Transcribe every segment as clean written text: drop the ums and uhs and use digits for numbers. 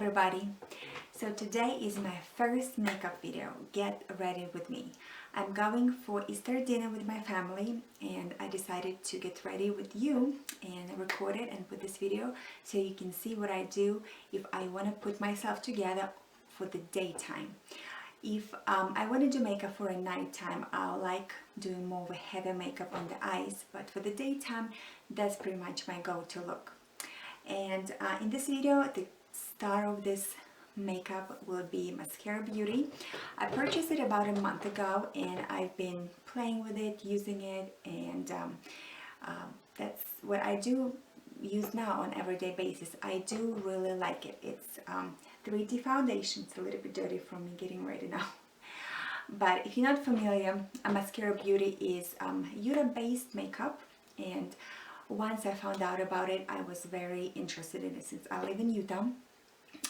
everybody. So today is my first makeup video. Get ready with me. I'm going for Easter dinner with my family and I decided to get ready with you and record it and put this video so you can see what I do if I want to put myself together for the daytime. If I want to do makeup for a nighttime, I like doing more of a heavy makeup on the eyes, but for the daytime, that's pretty much my go-to look. And in this video, the star of this makeup will be MasKara Beauty. I purchased it about a month ago and I've been playing with it, using it, and that's what I do use now on everyday basis. I do really like it. It's 3D foundation. It's a little bit dirty from me getting ready now. But if you're not familiar, MasKara Beauty is Utah-based makeup, and once I found out about it, I was very interested in it since I live in Utah.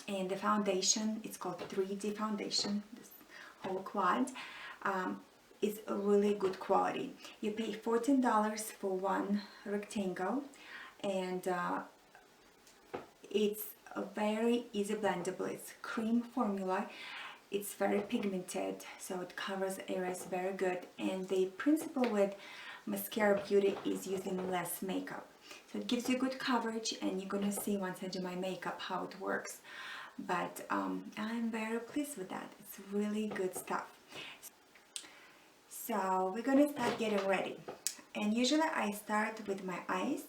And the foundation, it's called 3D foundation, this whole quad, is a really good quality. You pay $14 for one rectangle, and it's a very easy blendable. It's cream formula. It's very pigmented, so it covers areas very good. And the principle with MasKara Beauty is using less makeup. So it gives you good coverage, and you're gonna see once I do my makeup how it works. But I'm very pleased with that. It's really good stuff. So we're gonna start getting ready. And usually I start with my eyes.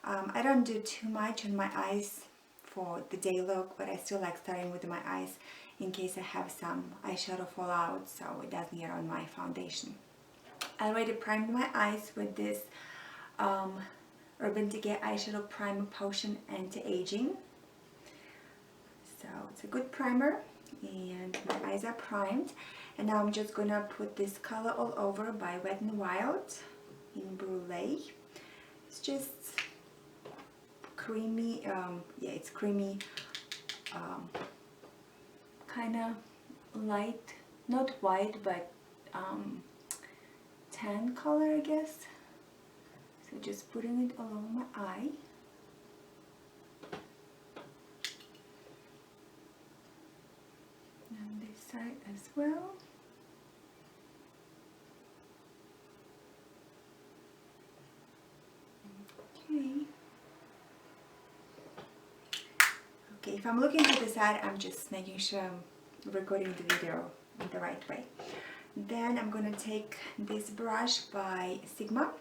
I don't do too much on my eyes for the day look, but I still like starting with my eyes in case I have some eyeshadow fall out so it doesn't get on my foundation. I already primed my eyes with this Urban Decay Eyeshadow Primer Potion Anti-Aging. So it's a good primer and my eyes are primed. And now I'm just gonna put this color all over by Wet n Wild in Brulee. It's just creamy, yeah, it's creamy, kind of light, not white, but tan color, I guess. So just putting it all over my eye. And this side as well. Okay, if I'm looking at the side, I'm just making sure I'm recording the video in the right way. Then I'm going to take this brush by Sigma,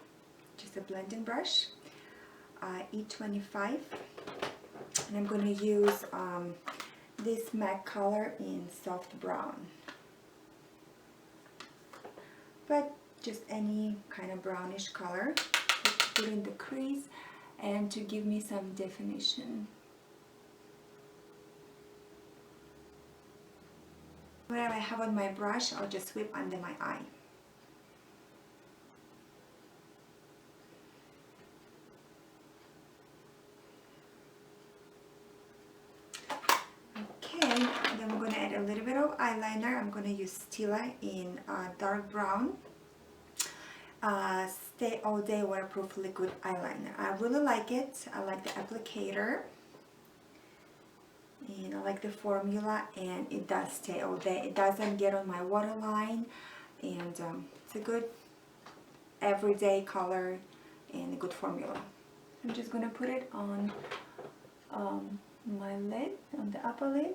just a blending brush, E25, and I'm going to use this MAC color in soft brown, but just any kind of brownish color to put in the crease and to give me some definition. Whatever I have on my brush, I'll just sweep under my eye. Okay, then we're going to add a little bit of eyeliner. I'm going to use Stila in dark brown. Stay All Day Waterproof Liquid Eyeliner. I really like it. I like the applicator. And I like the formula, and it does stay all day. It doesn't get on my waterline, and it's a good everyday color and a good formula. I'm just going to put it on my lid, on the upper lid.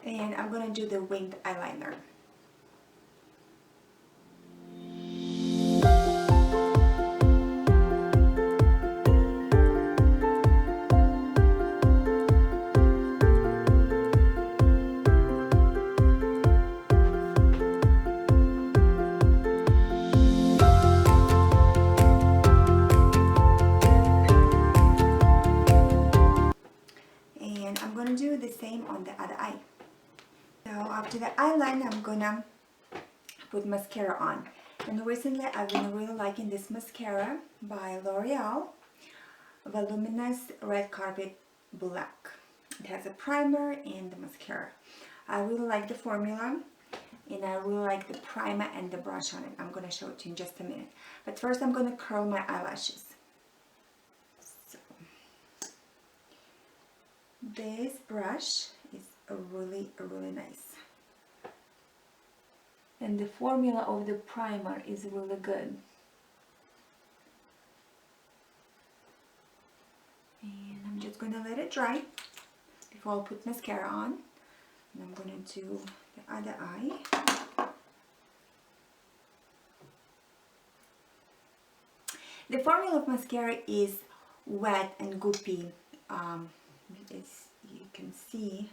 And I'm going to do the winged eyeliner. And I'm going to do the same on the other eye. So after the eyeliner, I'm gonna put mascara on. And recently I've been really liking this mascara by L'Oreal. Voluminous Red Carpet Black. It has a primer and the mascara. I really like the formula, and I really like the primer and the brush on it. I'm going to show it to you in just a minute. But first I'm going to curl my eyelashes. So, this brush is really nice. And the formula of the primer is really good. And I'm just going to let it dry before I put mascara on. And I'm going to do the other eye. The formula of mascara is wet and goopy, as you can see,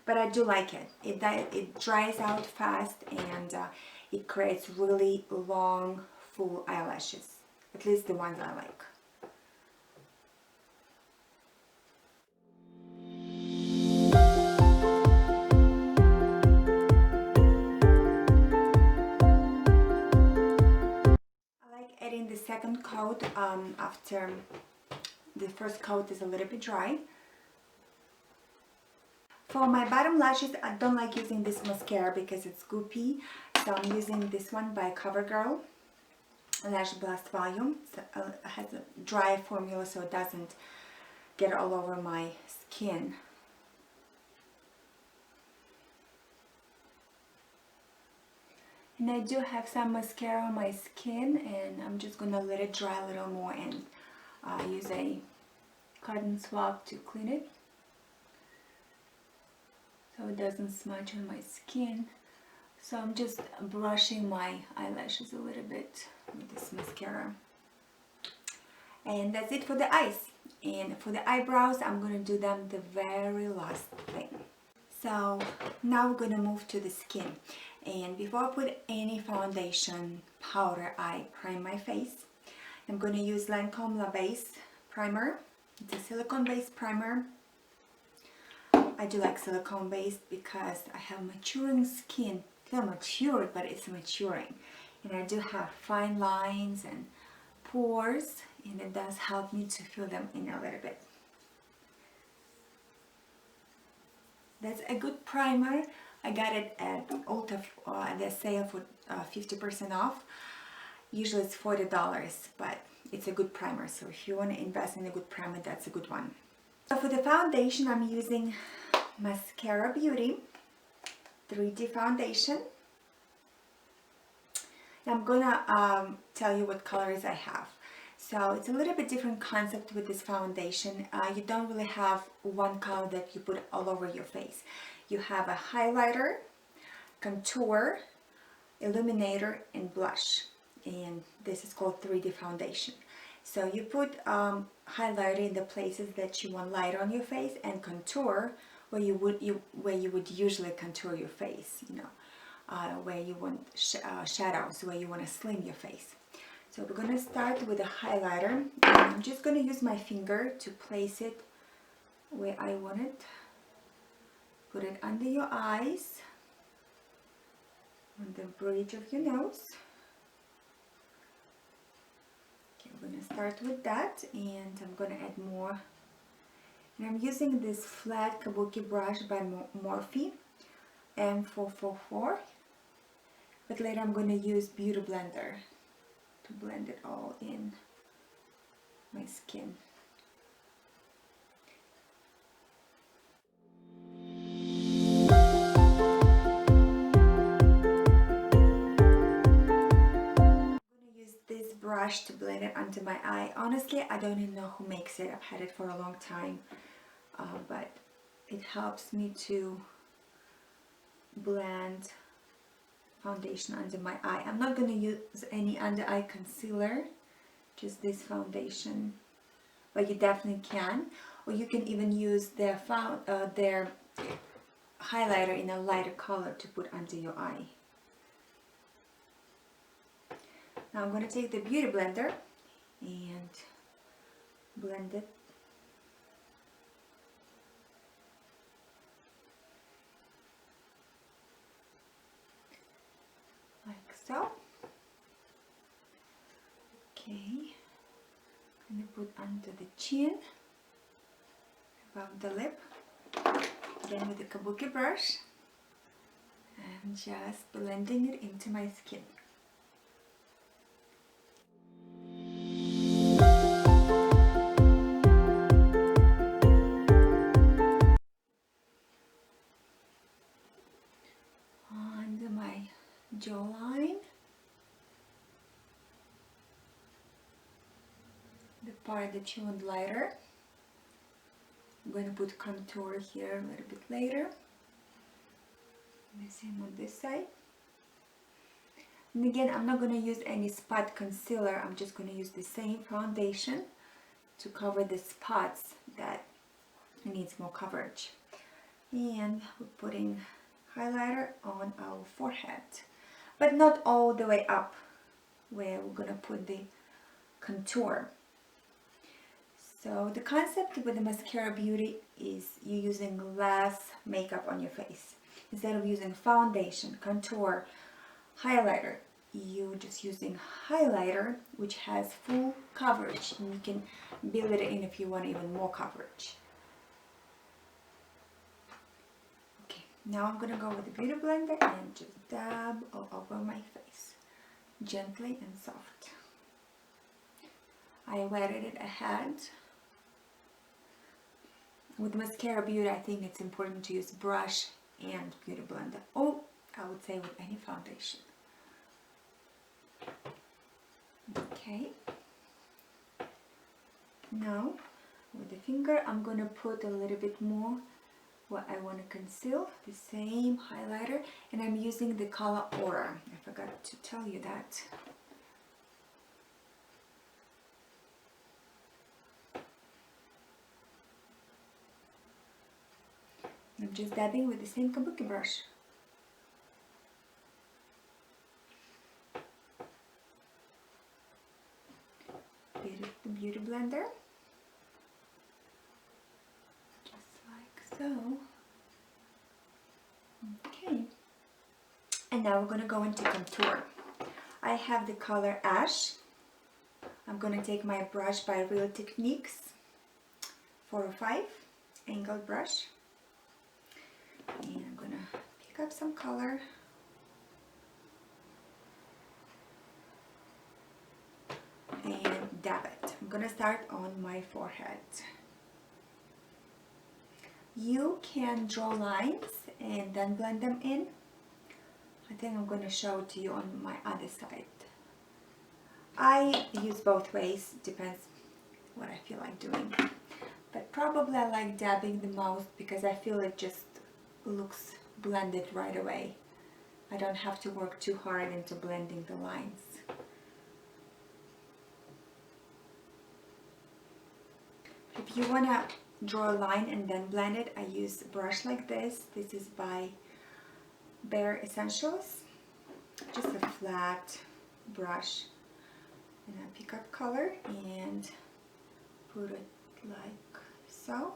but I do like it. It dries out fast, and it creates really long, full eyelashes, at least the ones I like. Adding the second coat after the first coat is a little bit dry. For my bottom lashes, I don't like using this mascara because it's goopy, so I'm using this one by CoverGirl Lash Blast Volume. It has a dry formula so it doesn't get all over my skin. And I do have some mascara on my skin, and I'm just going to let it dry a little more and use a cotton swab to clean it so it doesn't smudge on my skin. So I'm just brushing my eyelashes a little bit with this mascara. And that's it for the eyes. And for the eyebrows, I'm going to do them the very last thing. So now we're going to move to the skin. And before I put any foundation powder, I prime my face. I'm going to use Lancome La Base primer. It's a silicone-based primer. I do like silicone-based because I have maturing skin. It's not matured, but it's maturing. And I do have fine lines and pores, and it does help me to fill them in a little bit. That's a good primer. I got it at Ulta at the sale for 50% off. Usually it's $40, but it's a good primer. So if you want to invest in a good primer, that's a good one. So for the foundation, I'm using MasKara Beauty 3D foundation. I'm gonna tell you what colors I have. So it's a little bit different concept with this foundation. You don't really have one color that you put all over your face. You have a highlighter, contour, illuminator, and blush. And this is called 3D foundation. So you put highlighter in the places that you want light on your face, and contour where you would usually contour your face. You know, where you want shadows, where you want to slim your face. So we're going to start with a highlighter, and I'm just going to use my finger to place it where I want it. Put it under your eyes, on the bridge of your nose. Okay, we're going to start with that, and I'm going to add more. And I'm using this flat kabuki brush by Morphe M444, but later I'm going to use Beauty Blender to blend it all in my skin. This brush to blend it under my eye. Honestly, I don't even know who makes it. I've had it for a long time, but it helps me to blend foundation under my eye. I'm not going to use any under eye concealer, just this foundation, but you definitely can, or you can even use their highlighter in a lighter color to put under your eye. Now I'm going to take the Beauty Blender and blend it. Like so. Okay. I'm going to put under the chin, above the lip. Then with the kabuki brush, and just blending it into my skin. Under my jawline, the part that you want lighter. I'm going to put contour here a little bit later. The same on this side. And again, I'm not going to use any spot concealer. I'm just going to use the same foundation to cover the spots that needs more coverage. And we're putting highlighter on our forehead, but not all the way up where we're going to put the contour. So the concept with the MasKara Beauty is you using less makeup on your face. Instead of using foundation, contour, highlighter, you just using highlighter which has full coverage, and you can build it in if you want even more coverage. Okay, now I'm gonna go with the beauty blender and just dab all over my face, gently and soft. I wetted it ahead. With MasKara Beauty, I think it's important to use brush and beauty blender, or I would say with any foundation. Okay, now with the finger I'm going to put a little bit more what I want to conceal, the same highlighter, and I'm using the color Aura. I forgot to tell you that. I'm just dabbing with the same kabuki brush. The beauty blender, just like so. Okay, and now we're going to go into contour. I have the color Ash. I'm going to take my brush by Real Techniques 405 angled brush, and I'm going to pick up some color. And dab it. I'm gonna start on my forehead. You can draw lines and then blend them in. I think I'm gonna show it to you on my other side. I use both ways, depends what I feel like doing. But probably I like dabbing the most because I feel it just looks blended right away. I don't have to work too hard into blending the lines. If you want to draw a line and then blend it, I use a brush like this. This is by Bare Essentials. Just a flat brush. And I pick up color and put it like so.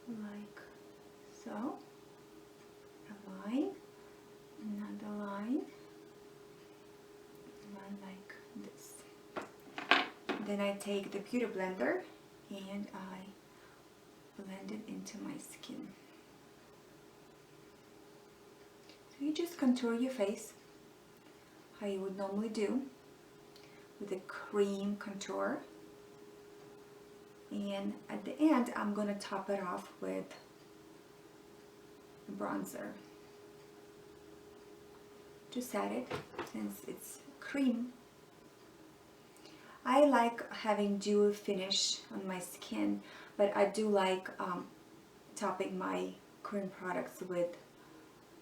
Like so. A line, another line, one like this. Then I take the beauty blender and I blend it into my skin. So you just contour your face how you would normally do with a cream contour, and at the end I'm going to top it off with bronzer to set it, since it's cream. I like having dewy finish on my skin, but I do like topping my cream products with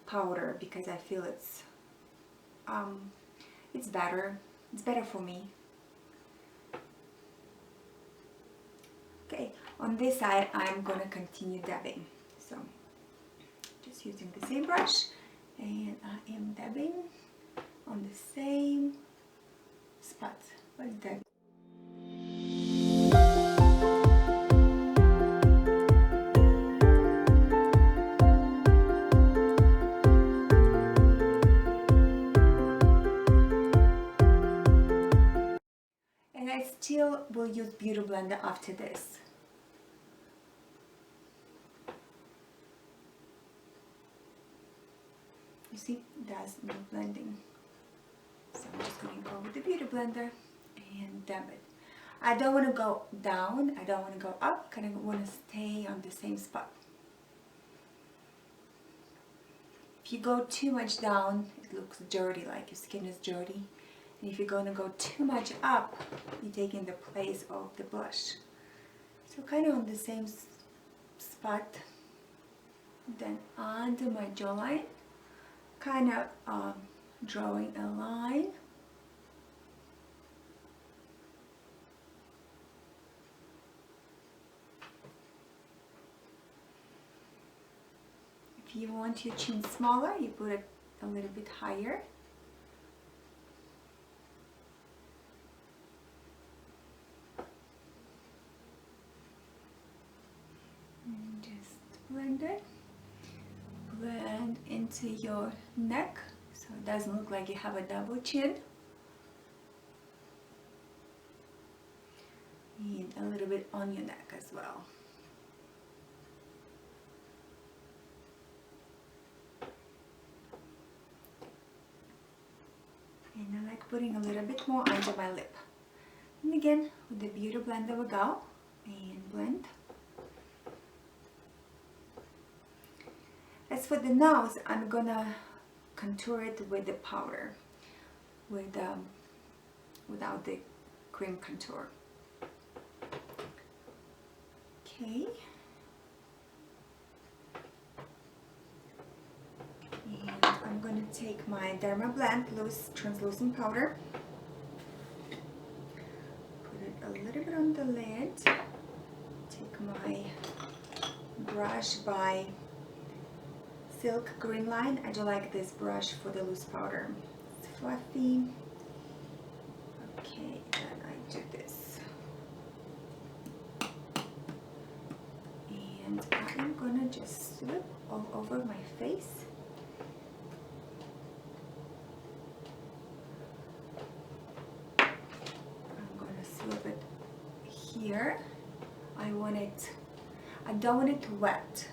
powder because I feel it's better. It's better for me. Okay, on this side I'm gonna continue dabbing. So just using the same brush, and I am dabbing on the same spot like that. still will use Beauty Blender after this. You see, that's no blending. So I'm just going to go with the Beauty Blender and dab it. I don't want to go down, I don't want to go up, kind of want to stay on the same spot. If you go too much down, it looks dirty, like your skin is dirty. And if you're going to go too much up, you're taking the place of the blush. So kind of on the same spot. Then under my jawline, kind of drawing a line. If you want your chin smaller, you put it a little bit higher. And just blend it. Blend into your neck so it doesn't look like you have a double chin. And a little bit on your neck as well. And I like putting a little bit more under my lip. And again, with the Beauty Blender we go and blend. As for the nose, I'm gonna contour it with the powder, without the cream contour. Okay. And I'm gonna take my Derma Blend loose translucent powder, put it a little bit on the lid, take my brush by Silk Green Line. I do like this brush for the loose powder. It's fluffy. Okay, then I do this. And I'm gonna just slip all over my face. I'm gonna slip it here. I don't want it wet,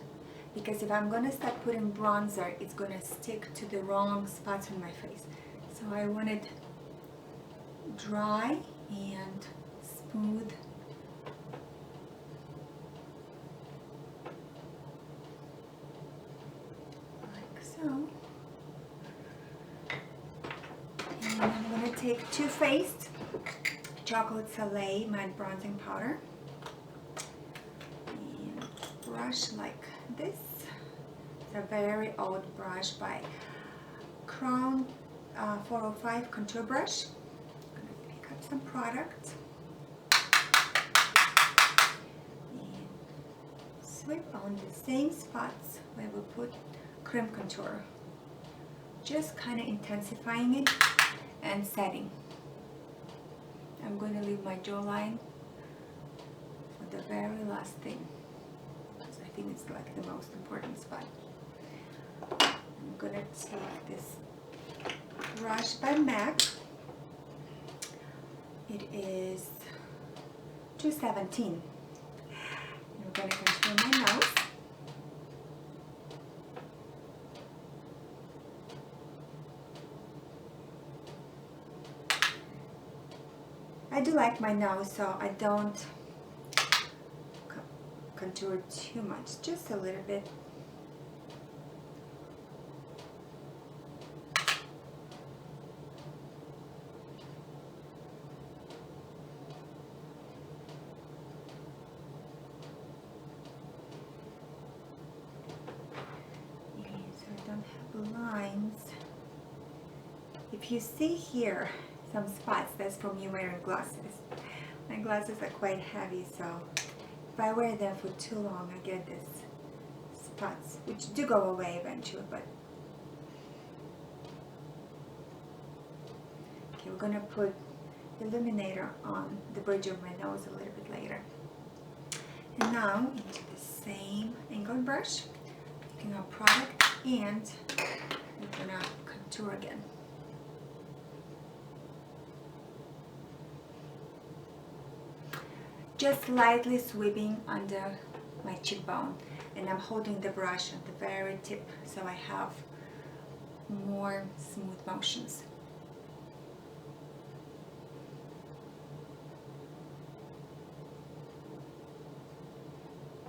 because if I'm gonna start putting bronzer, it's gonna stick to the wrong spots on my face. So I want it dry and smooth. Like so. And I'm gonna take Too Faced Chocolate Soleil Matte Bronzing Powder. And brush like this. It's a very old brush by Crown 405 contour brush. I'm gonna pick up some product and sweep on the same spots where we put cream contour, just kind of intensifying it and setting. I'm going to leave my jawline for the very last thing. I think it's like the most important spot. I'm gonna take this brush by MAC. It is 217. I'm gonna contour my nose. I do like my nose, so I don't contour too much, just a little bit. Okay, so I don't have lines. If you see here some spots, that's from me wearing glasses. My glasses are quite heavy, so if I wear them for too long, I get these spots, which do go away eventually, but... Okay, we're gonna put illuminator on the bridge of my nose a little bit later. And now, into the same angled brush, picking up product, and we're gonna contour again. just lightly sweeping under my cheekbone, and I'm holding the brush at the very tip so I have more smooth motions.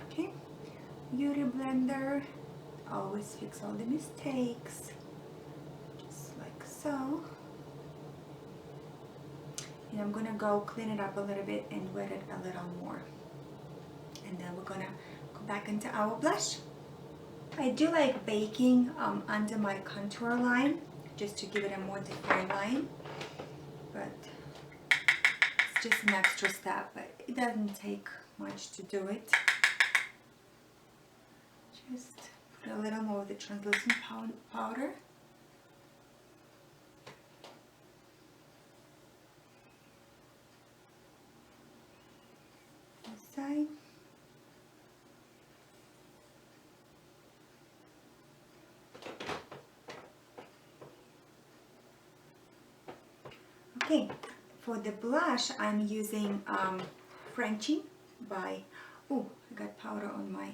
Okay, beauty blender, always fix all the mistakes, just like so. And I'm gonna go clean it up a little bit and wet it a little more. And then we're gonna go back into our blush. I do like baking under my contour line, just to give it a more defined line. But it's just an extra step, but it doesn't take much to do it. Just put a little more of the translucent powder. This side. Okay, for the blush, I'm using Frenchie by, oh, I got powder on my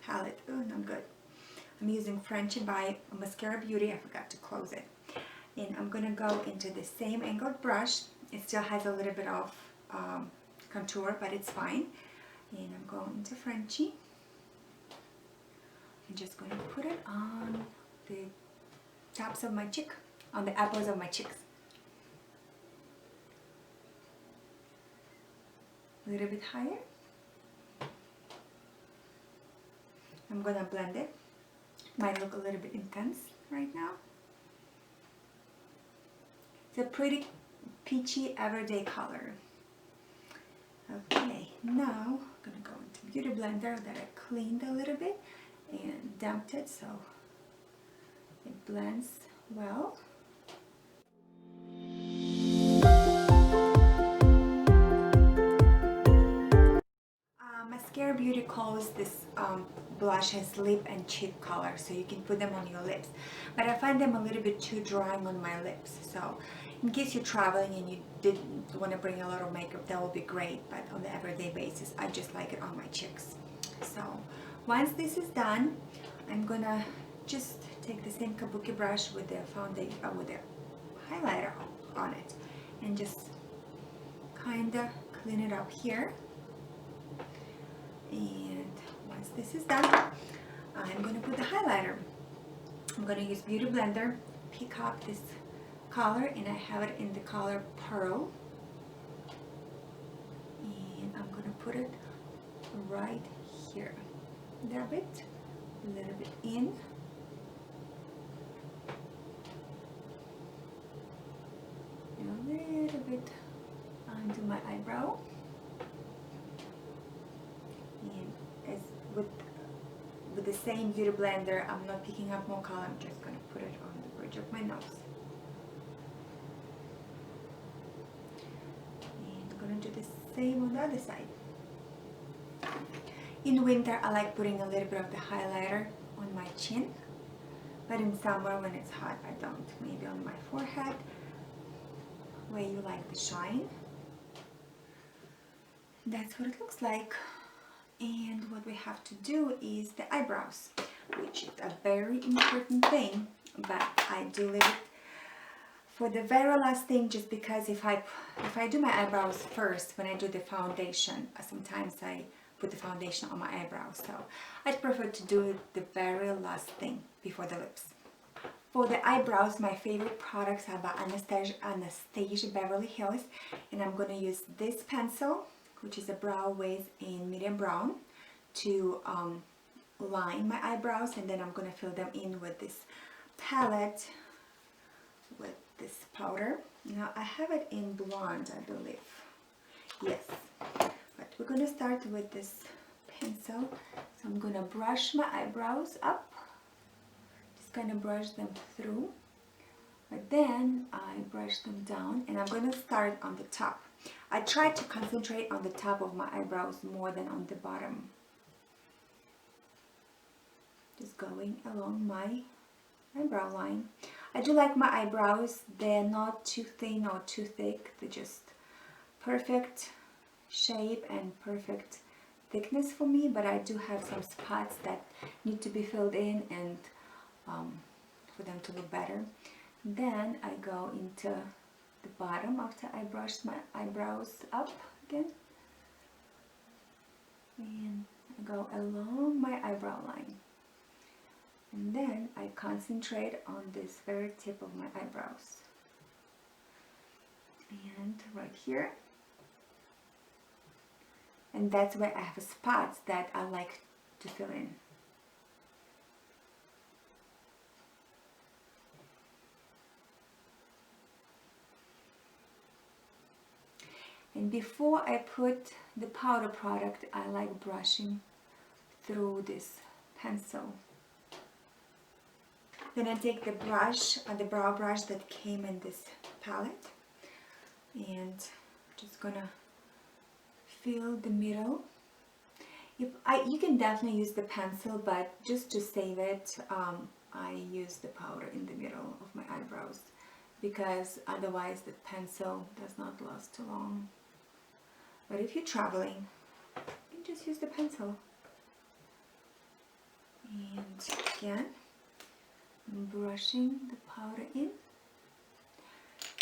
palette. Oh, not good. I'm using Frenchie by MasKara Beauty. I forgot to close it. And I'm gonna go into the same angled brush. It still has a little bit of contour, but it's fine. And I'm going to Frenchie. I'm just gonna put it on the tops of my cheek, on the apples of my cheeks. A little bit higher. I'm gonna blend it. Might look a little bit intense right now. It's a pretty peachy everyday color. Okay, now I'm gonna go into Beauty Blender that I cleaned a little bit and damped it so it blends well. MasKara Beauty calls this blush as lip and cheek color, so you can put them on your lips. But I find them a little bit too drying on my lips. So in case you're traveling and you didn't want to bring a lot of makeup, that will be great. But on the everyday basis, I just like it on my cheeks. So once this is done, I'm gonna just take the same kabuki brush with the foundation, with the highlighter on it, and just kinda clean it up here. And once this is done, I'm going to put the highlighter. I'm going to use Beauty Blender, pick up this color, and I have it in the color Pearl. And I'm going to put it right here. Dab it, a little bit in. And a little bit onto my eyebrow. With the same Beauty Blender, I'm not picking up more color, I'm just going to put it on the bridge of my nose. And I'm going to do the same on the other side. In winter, I like putting a little bit of the highlighter on my chin, but in summer when it's hot, I don't. Maybe on my forehead, where you like the shine. That's what it looks like. And what we have to do is the eyebrows, which is a very important thing, but I do leave it for the very last thing, just because if I do my eyebrows first when I do the foundation, sometimes I put the foundation on my eyebrows, so I prefer to do it the very last thing before the lips. For the eyebrows, my favorite products are by Anastasia Beverly Hills, and I'm going to use this pencil, which is a brow width in medium brown, to line my eyebrows, and then I'm going to fill them in with this palette with this powder. Now I have it in blonde, I believe. Yes, but we're going to start with this pencil. So I'm going to brush my eyebrows up, just kind of brush them through, but then I brush them down, and I'm going to start on the top. I try to concentrate on the top of my eyebrows more than on the bottom. Just going along my eyebrow line. I do like my eyebrows, they're not too thin or too thick, they're just perfect shape and perfect thickness for me, but I do have some spots that need to be filled in and for them to look better. Then I go into the bottom after I brushed my eyebrows up again, and I go along my eyebrow line, and then I concentrate on this very tip of my eyebrows and right here. And that's where I have spots that I like to fill in. And before I put the powder product, I like brushing through this pencil. Then I take the brush, the brow brush that came in this palette, and just gonna fill the middle. You can definitely use the pencil, but just to save it, I use the powder in the middle of my eyebrows, because otherwise the pencil does not last too long. But if you're traveling, you can just use the pencil. And again, I'm brushing the powder in.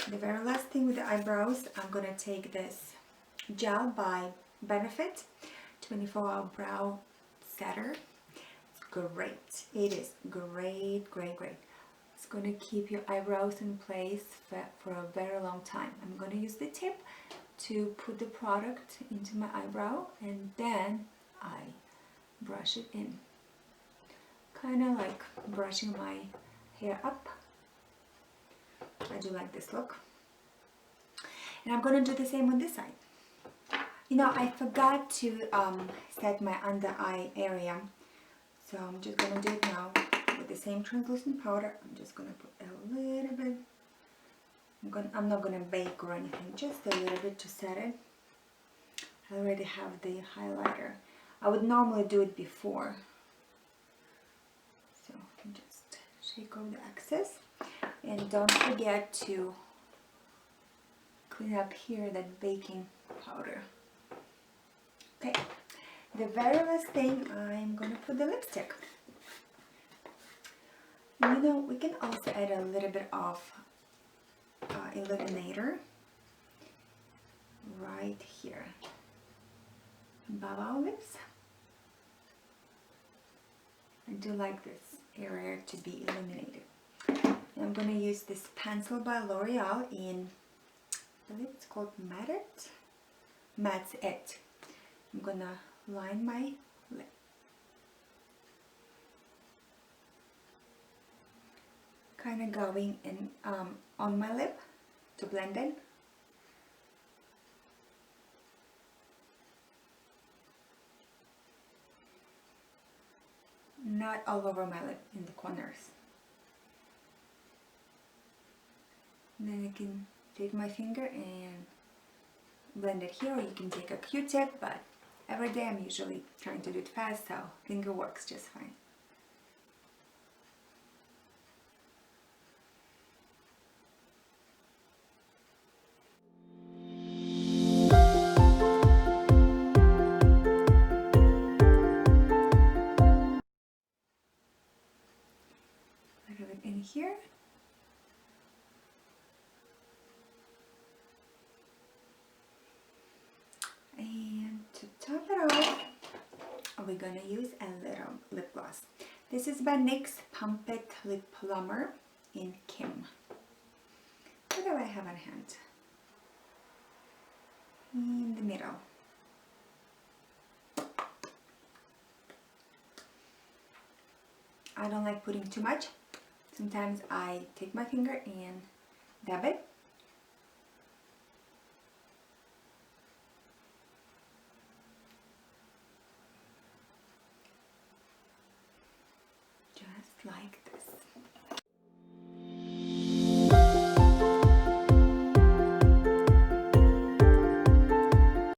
The very last thing with the eyebrows, I'm gonna take this gel by Benefit 24-hour brow setter. It's great. It is great, great, great. It's gonna keep your eyebrows in place for a very long time. I'm gonna use the tip to put the product into my eyebrow, and then I brush it in, kind of like brushing my hair up. I do like this look, and I'm going to do the same on this side. You know, I forgot to set my under eye area, so I'm just going to do it now with the same translucent powder. I'm just going to put a little bit. I'm not going to bake or anything, just a little bit to set it. I already have the highlighter. I would normally do it before, so I can just shake off the excess. And don't forget to clean up here that baking powder. Okay, the very last thing, I'm going to put the lipstick. You know, we can also add a little bit of illuminator right here above our lips. I do like this area to be illuminated. And I'm going to use this pencil by L'Oreal in, I believe it's called Matte It. I'm going to line my lip. Kind of going in on my lip to blend in. Not all over my lip, in the corners. And then I can take my finger and blend it here, or you can take a Q-tip, but every day I'm usually trying to do it fast, so finger works just fine. A little bit in here. And to top it off, we're going to use a little lip gloss. This is by NYX Pump It Lip Plumber in Kim. What do I have on hand? In the middle. I don't like putting too much. Sometimes I take my finger and dab it.